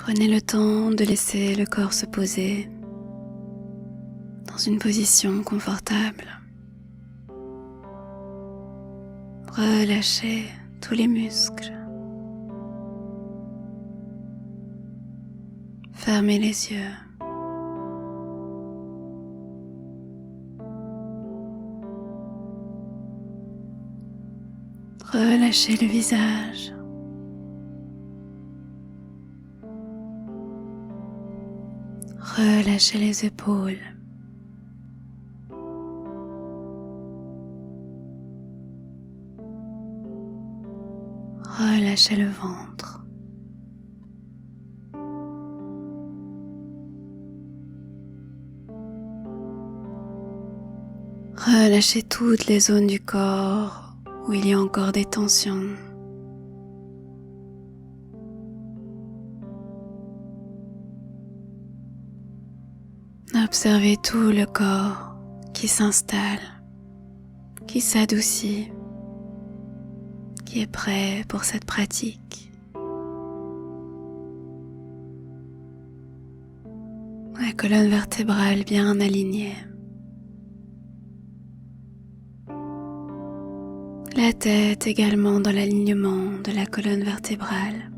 Prenez le temps de laisser le corps se poser dans une position confortable. Relâchez tous les muscles. Fermez les yeux. Relâchez le visage. Relâchez les épaules. Relâchez le ventre. Relâchez toutes les zones du corps où il y a encore des tensions. Observez tout le corps qui s'installe, qui s'adoucit, qui est prêt pour cette pratique. La colonne vertébrale bien alignée. La tête également dans l'alignement de la colonne vertébrale.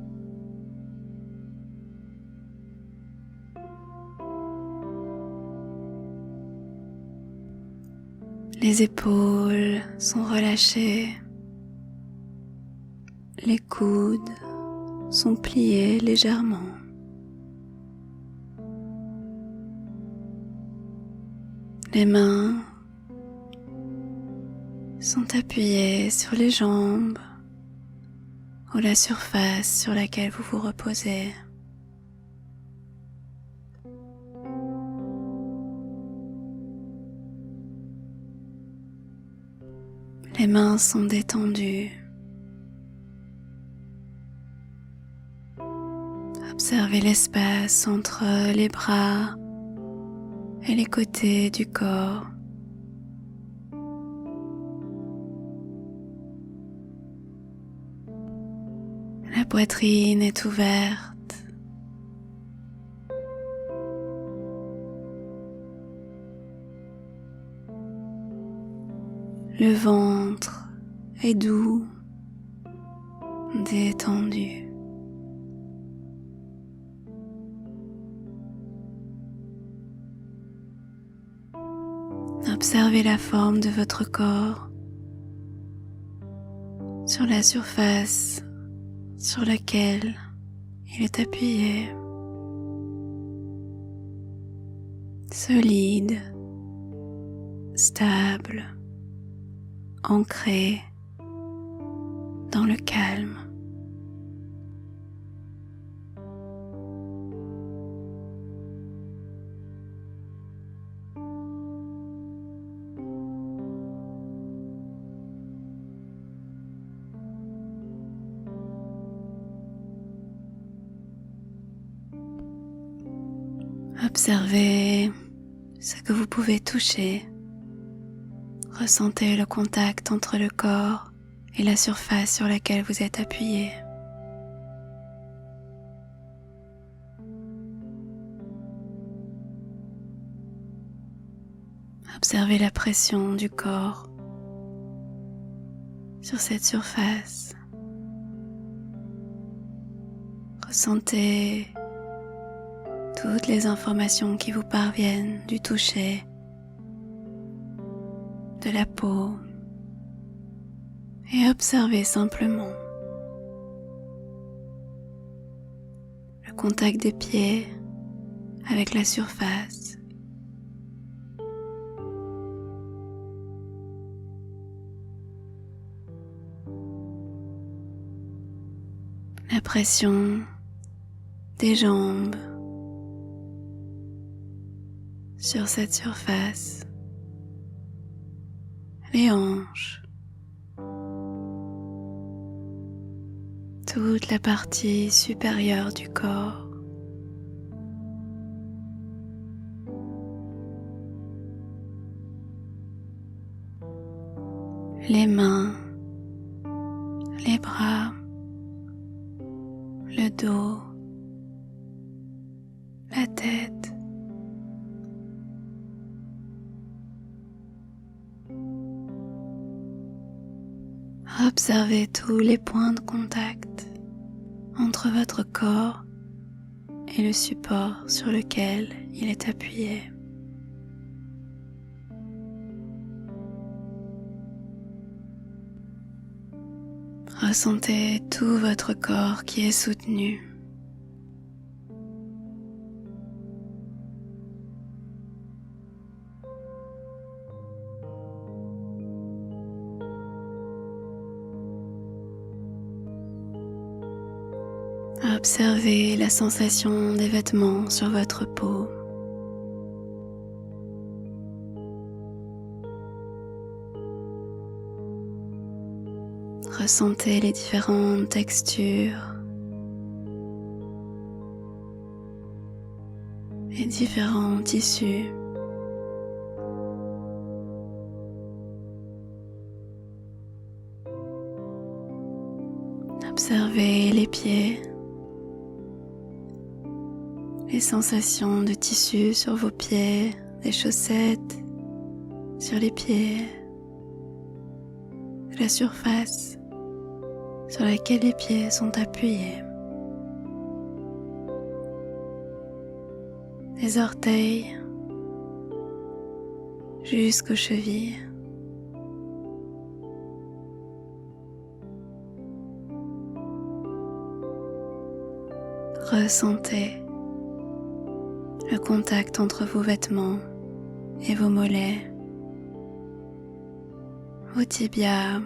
Les épaules sont relâchées. Les coudes sont pliés légèrement. Les mains sont appuyées sur les jambes ou la surface sur laquelle vous vous reposez. Les mains sont détendues. Observez l'espace entre les bras et les côtés du corps. La poitrine est ouverte. Le ventre est doux, détendu. Observez la forme de votre corps sur la surface sur laquelle il est appuyé. Solide, stable, ancré dans le calme. Observez ce que vous pouvez toucher. Ressentez le contact entre le corps et la surface sur laquelle vous êtes appuyé. Observez la pression du corps sur cette surface. Ressentez toutes les informations qui vous parviennent du toucher, de la peau, et observez simplement le contact des pieds avec la surface. La pression des jambes sur cette surface, les hanches, toute la partie supérieure du corps. Les mains, les bras, le dos, tête. Observez tous les points de contact entre votre corps et le support sur lequel il est appuyé. Ressentez tout votre corps qui est soutenu. Observez la sensation des vêtements sur votre peau. Ressentez les différentes textures et différents tissus. Observez les pieds, les sensations de tissu sur vos pieds, des chaussettes, sur les pieds, la surface sur laquelle les pieds sont appuyés, des orteils jusqu'aux chevilles. Ressentez le contact entre vos vêtements et vos mollets, vos tibias,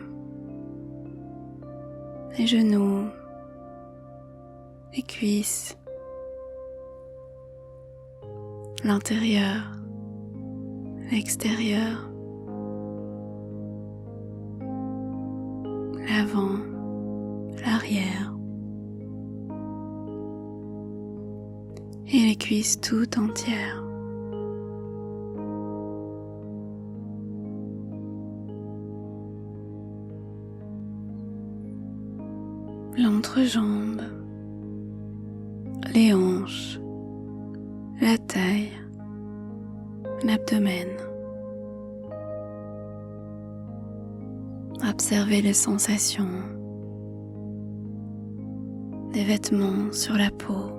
les genoux, les cuisses, l'intérieur, l'extérieur, l'avant, l'arrière et les cuisses tout entières. L'entrejambe, les hanches, la taille, l'abdomen. Observez les sensations des vêtements sur la peau.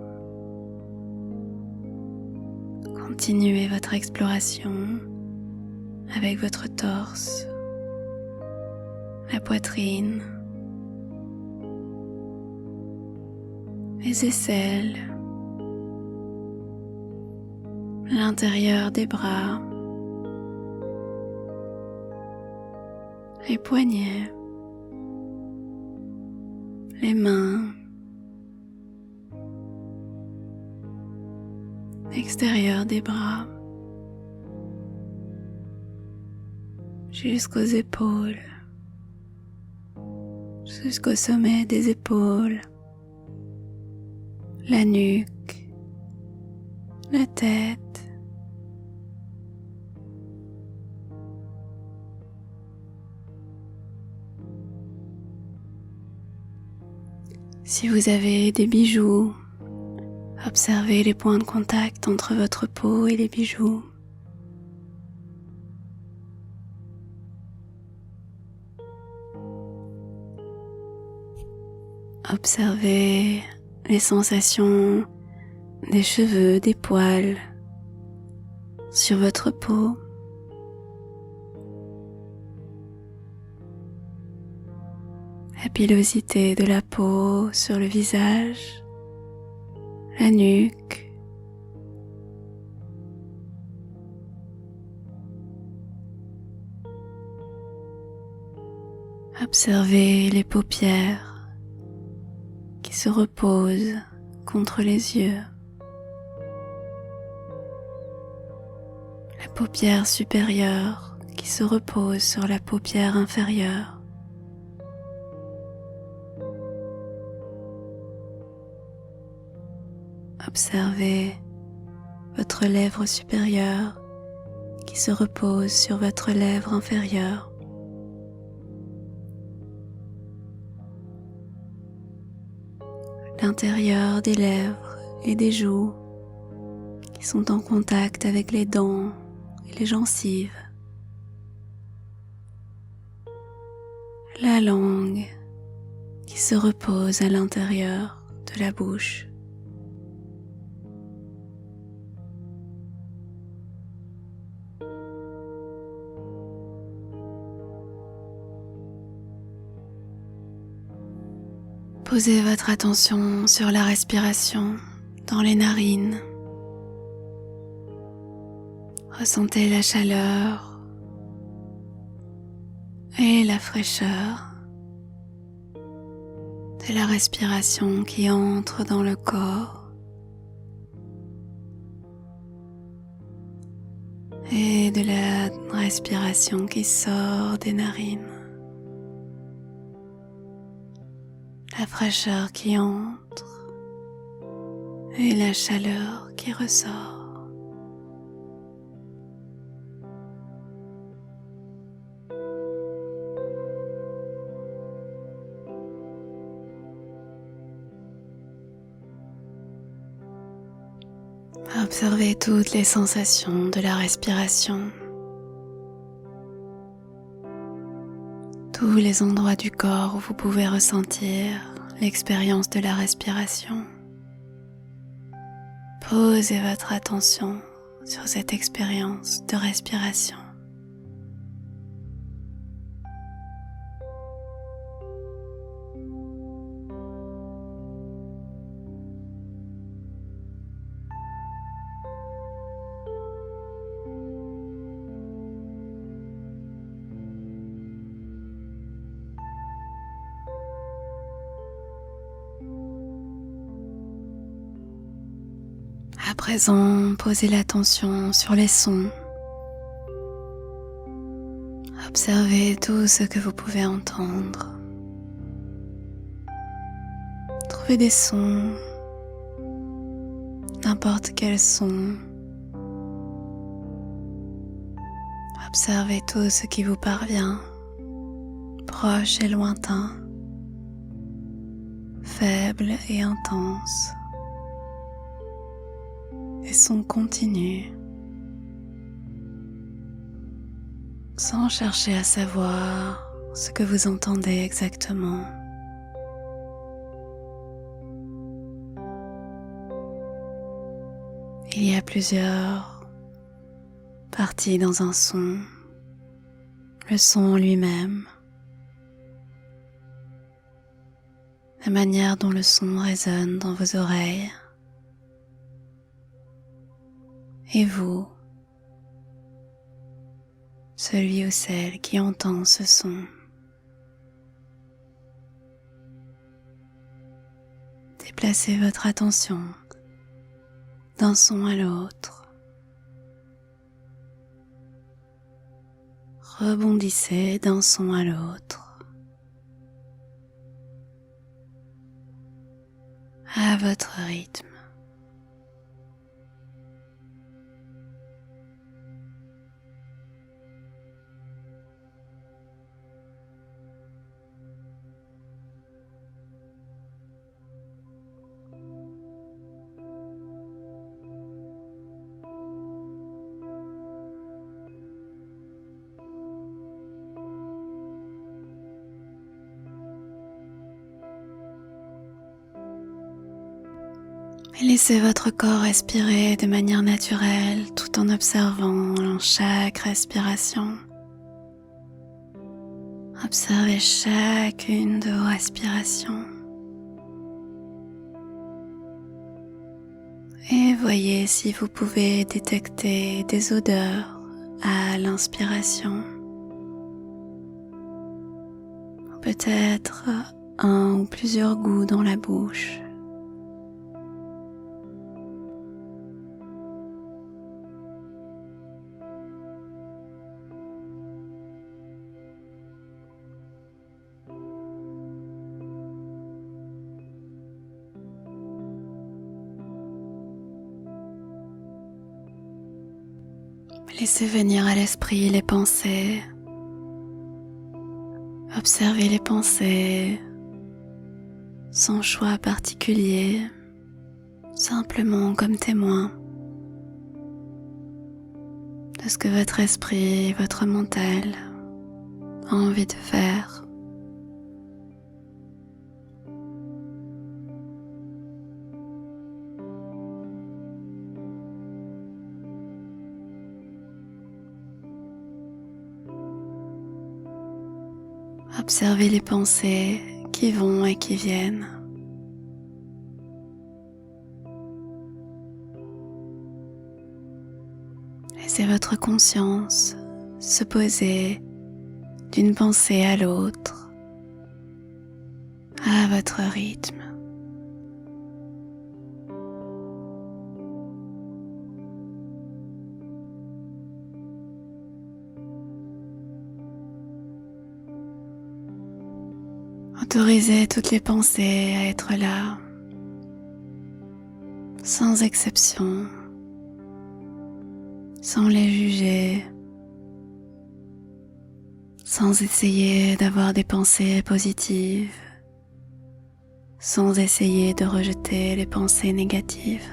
Continuez votre exploration avec votre torse, la poitrine, les aisselles, l'intérieur des bras, les poignets, les mains, l'extérieur des bras, jusqu'aux épaules, jusqu'au sommet des épaules, la nuque, la tête. Si vous avez des bijoux, observez les points de contact entre votre peau et les bijoux. Observez les sensations des cheveux, des poils sur votre peau. La pilosité de la peau sur le visage, la nuque, observez les paupières qui se reposent contre les yeux, la paupière supérieure qui se repose sur la paupière inférieure. Observez votre lèvre supérieure qui se repose sur votre lèvre inférieure. L'intérieur des lèvres et des joues qui qui sont en contact avec les dents et les gencives. La langue qui se repose à l'intérieur de la bouche. Posez votre attention sur la respiration dans les narines. Ressentez la chaleur et la fraîcheur de la respiration qui entre dans le corps et de la respiration qui sort des narines. La fraîcheur qui entre et la chaleur qui ressort. Observez toutes les sensations de la respiration, tous les endroits du corps où vous pouvez ressentir l'expérience de la respiration. Posez votre attention sur cette expérience de respiration. À présent, posez l'attention sur les sons. Observez tout ce que vous pouvez entendre. Trouvez des sons, n'importe quel son. Observez tout ce qui vous parvient, proche et lointain, faible et intense. Et sons continus, sans chercher à savoir ce que vous entendez exactement. Il y a plusieurs parties dans un son, le son lui-même, la manière dont le son résonne dans vos oreilles, et vous, celui ou celle qui entend ce son. Déplacez votre attention d'un son à l'autre. Rebondissez d'un son à l'autre. À votre rythme. Et laissez votre corps respirer de manière naturelle tout en observant chaque respiration. Observez chacune de vos respirations. Et voyez si vous pouvez détecter des odeurs à l'inspiration. Peut-être un ou plusieurs goûts dans la bouche. Laissez venir à l'esprit les pensées. Observez les pensées sans choix particulier, simplement comme témoins. de ce que votre esprit et votre mental ont envie de faire. Observez les pensées qui vont et qui viennent. Laissez votre conscience se poser d'une pensée à l'autre, à votre rythme. Autorisez toutes les pensées à être là, sans exception, sans les juger, sans essayer d'avoir des pensées positives, sans essayer de rejeter les pensées négatives.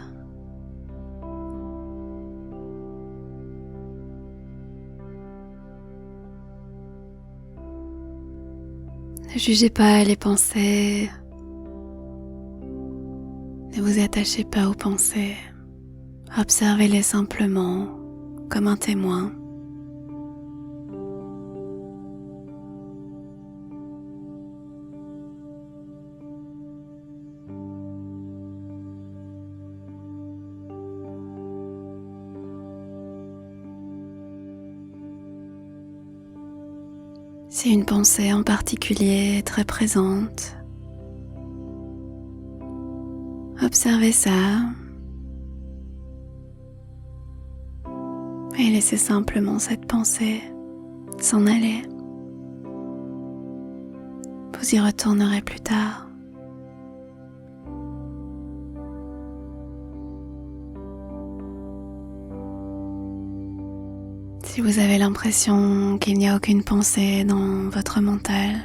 Ne jugez pas les pensées, ne vous attachez pas aux pensées, observez-les simplement comme un témoin. Si une pensée en particulier est très présente, observez ça et laissez simplement cette pensée s'en aller. Vous y retournerez plus tard. Si vous avez l'impression qu'il n'y a aucune pensée dans votre mental,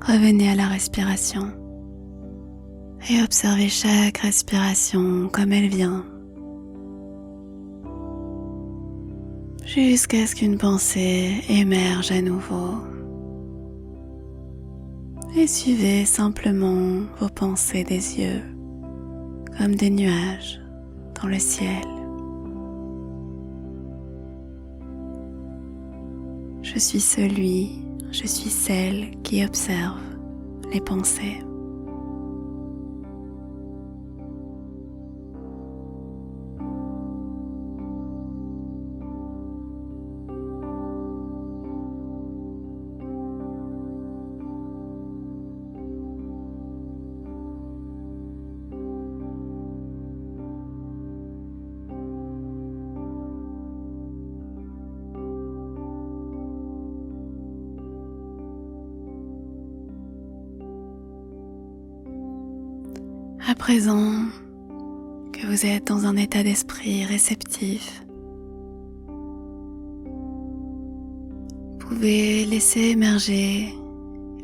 revenez à la respiration et observez chaque respiration comme elle vient, jusqu'à ce qu'une pensée émerge à nouveau. Et suivez simplement vos pensées des yeux, comme des nuages dans le ciel. Je suis celui, je suis celle qui observe les pensées. À présent que vous êtes dans un état d'esprit réceptif, vous pouvez laisser émerger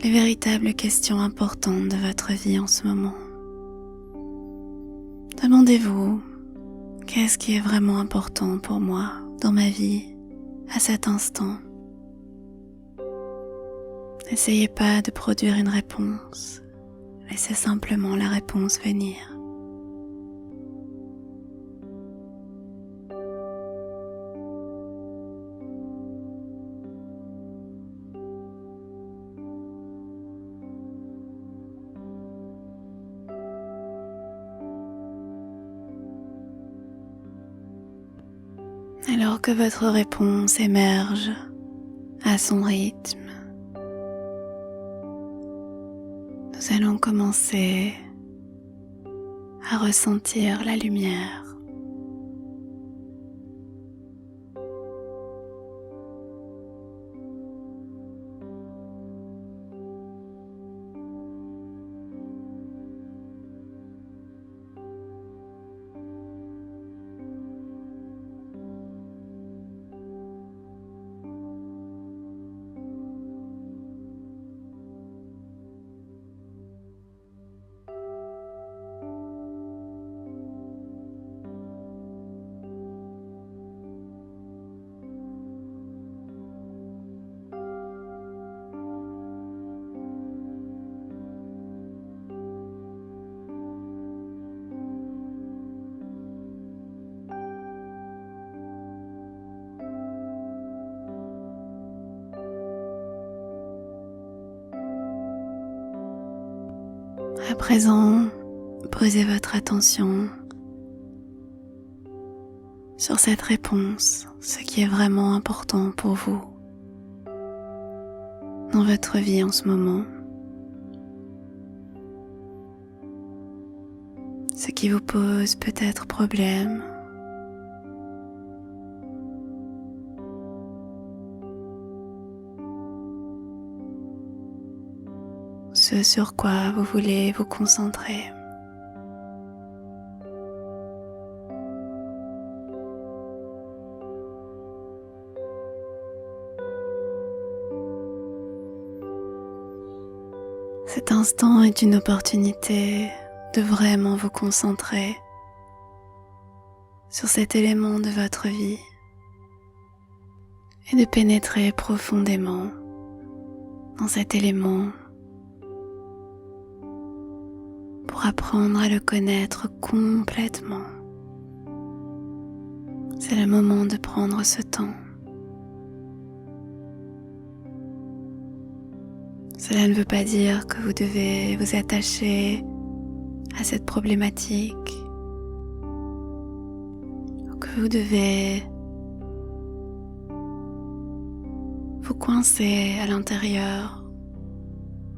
les véritables questions importantes de votre vie en ce moment. Demandez-vous, qu'est-ce qui est vraiment important pour moi dans ma vie à cet instant? N'essayez pas de produire une réponse. Laissez simplement la réponse venir. Alors que votre réponse émerge à son rythme, nous allons commencer à ressentir la lumière. À présent, posez votre attention sur cette réponse, ce qui est vraiment important pour vous dans votre vie en ce moment. Ce qui vous pose peut-être problème. Ce sur quoi vous voulez vous concentrer. Cet instant est une opportunité de vraiment vous concentrer sur cet élément de votre vie et de pénétrer profondément dans cet élément pour apprendre à le connaître complètement. C'est le moment de prendre ce temps. Cela ne veut pas dire que vous devez vous attacher à cette problématique ou que vous devez vous coincer à l'intérieur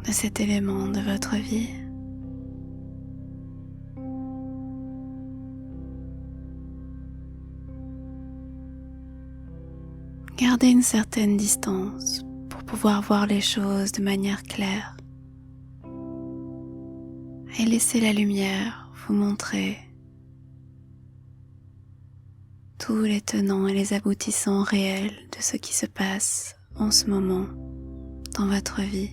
de cet élément de votre vie. Gardez une certaine distance pour pouvoir voir les choses de manière claire et laissez la lumière vous montrer tous les tenants et les aboutissants réels de ce qui se passe en ce moment dans votre vie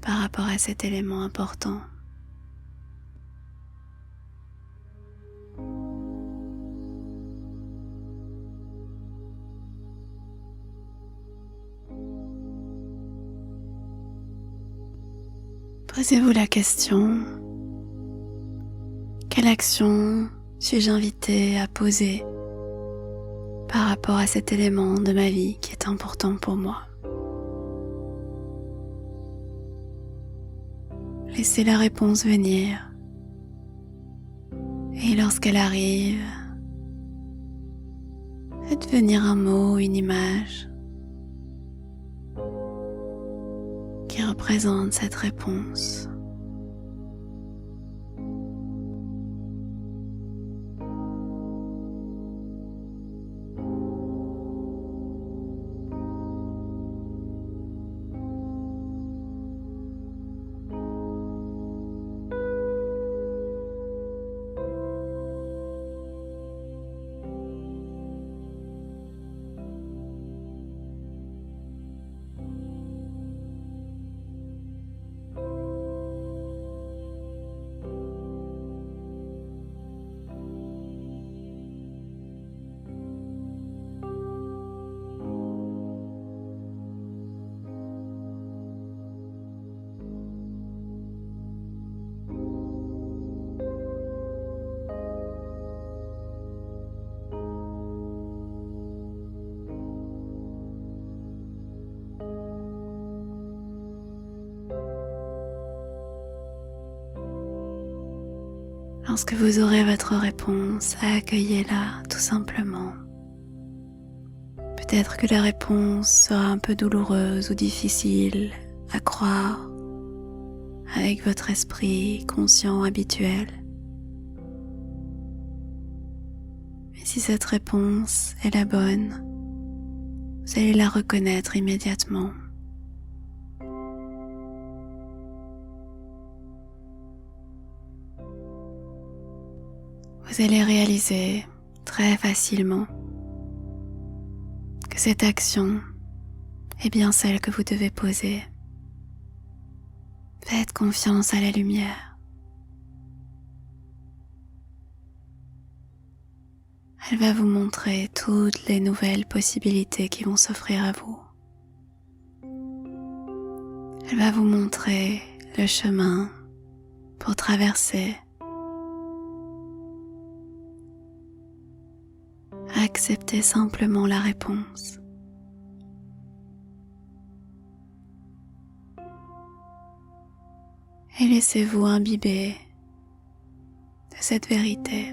par rapport à cet élément important. Posez-vous la question, quelle action suis-je invité à poser par rapport à cet élément de ma vie qui est important pour moi? Laissez la réponse venir et lorsqu'elle arrive, faites venir un mot, une image qui représente cette réponse. Lorsque vous aurez votre réponse, accueillez-la tout simplement. Peut-être que la réponse sera un peu douloureuse ou difficile à croire avec votre esprit conscient habituel. Mais si cette réponse est la bonne, vous allez la reconnaître immédiatement. Vous allez réaliser très facilement que cette action est bien celle que vous devez poser. Faites confiance à la lumière. Elle va vous montrer toutes les nouvelles possibilités qui vont s'offrir à vous. Elle va vous montrer le chemin pour traverser. Acceptez simplement la réponse. et laissez-vous imbiber de cette vérité.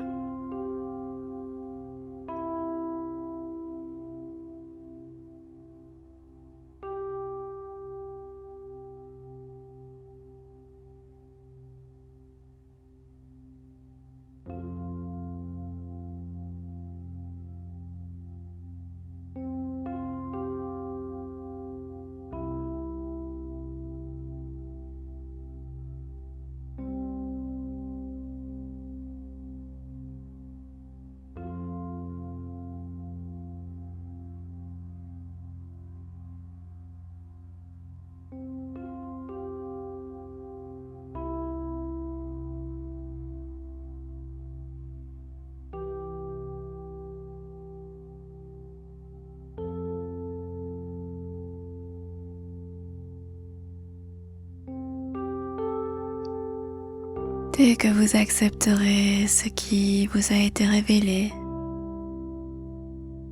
Dès que vous accepterez ce qui vous a été révélé,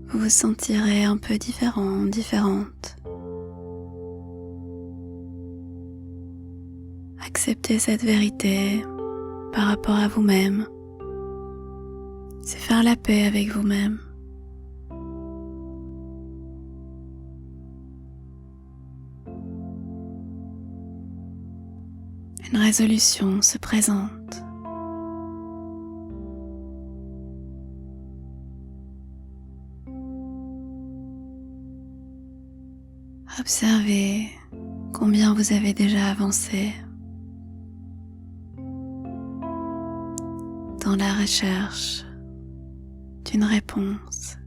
vous vous sentirez un peu différent, différente. Accepter cette vérité par rapport à vous-même, c'est faire la paix avec vous-même. Une résolution se présente. Observez combien vous avez déjà avancé dans la recherche d'une réponse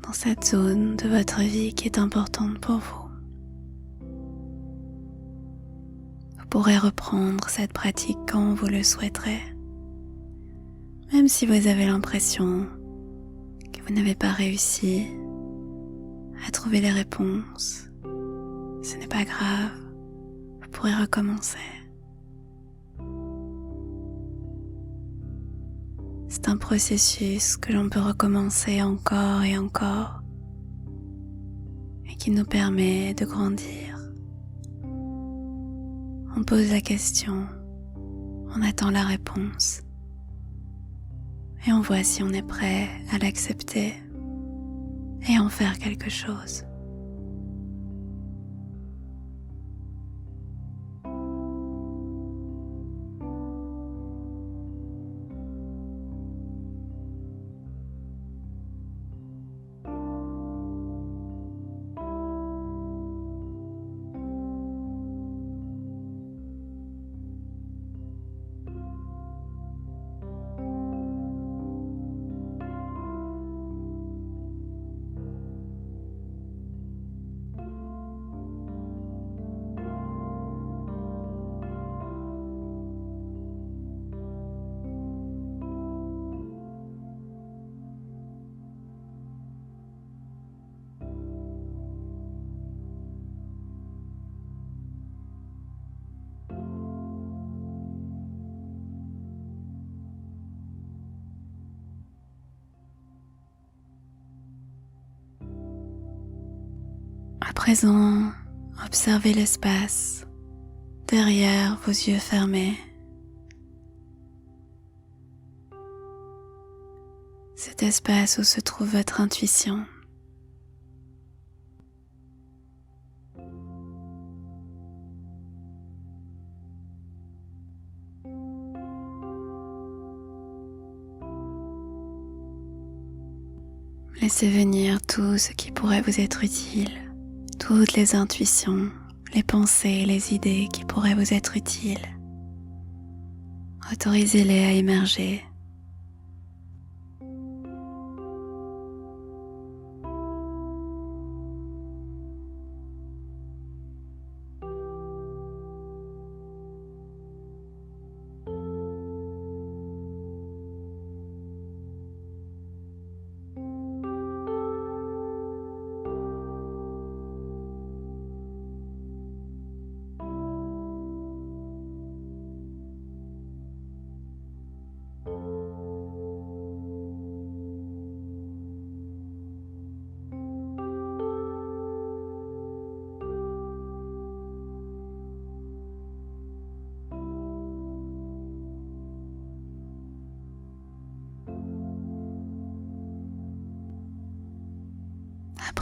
dans cette zone de votre vie qui est importante pour vous. Vous pourrez reprendre cette pratique quand vous le souhaiterez, même si vous avez l'impression que vous n'avez pas réussi à trouver les réponses. Ce n'est pas grave, vous pourrez recommencer. C'est un processus que l'on peut recommencer encore et encore et qui nous permet de grandir. On pose la question, on attend la réponse et on voit si on est prêt à l'accepter et en faire quelque chose. À présent, observez l'espace derrière vos yeux fermés. Cet espace où se trouve votre intuition. Laissez venir tout ce qui pourrait vous être utile, toutes les intuitions, les pensées, les idées qui pourraient vous être utiles. Autorisez-les à émerger.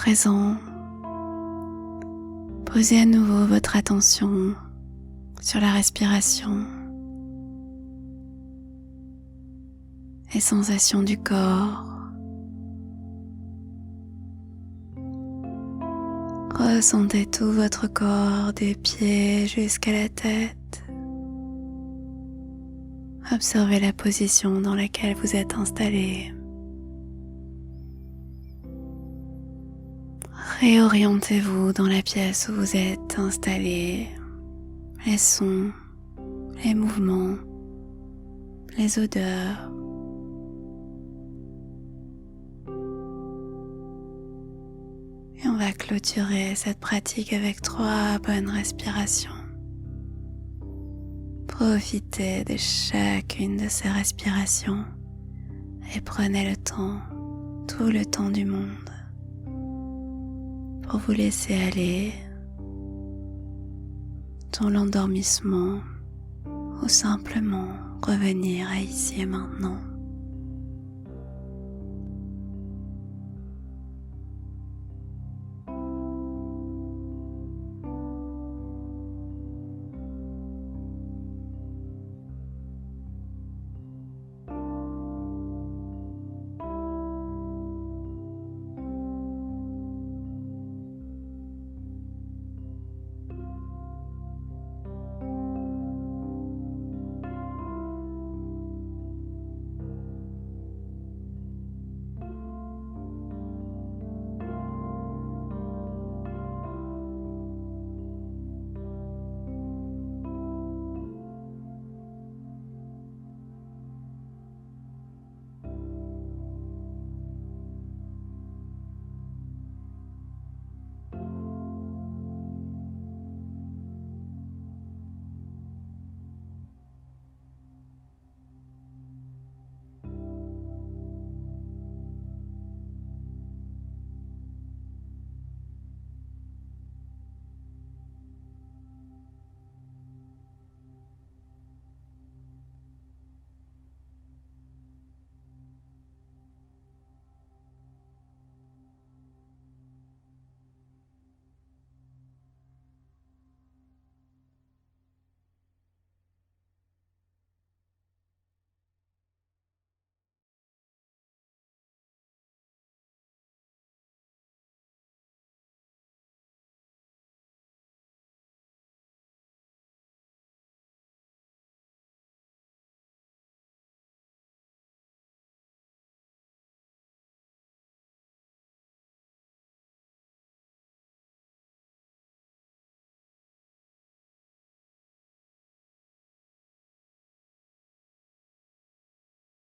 présent, posez à nouveau votre attention sur la respiration, les sensations du corps. Ressentez tout votre corps des pieds jusqu'à la tête. Observez la position dans laquelle vous êtes installé. Réorientez-vous dans la pièce où vous êtes installé. Les sons, les mouvements, les odeurs. Et on va clôturer cette pratique avec 3 bonnes respirations. Profitez de chacune de ces respirations et prenez le temps, tout le temps du monde, pour vous laisser aller dans l'endormissement ou simplement revenir à ici et maintenant.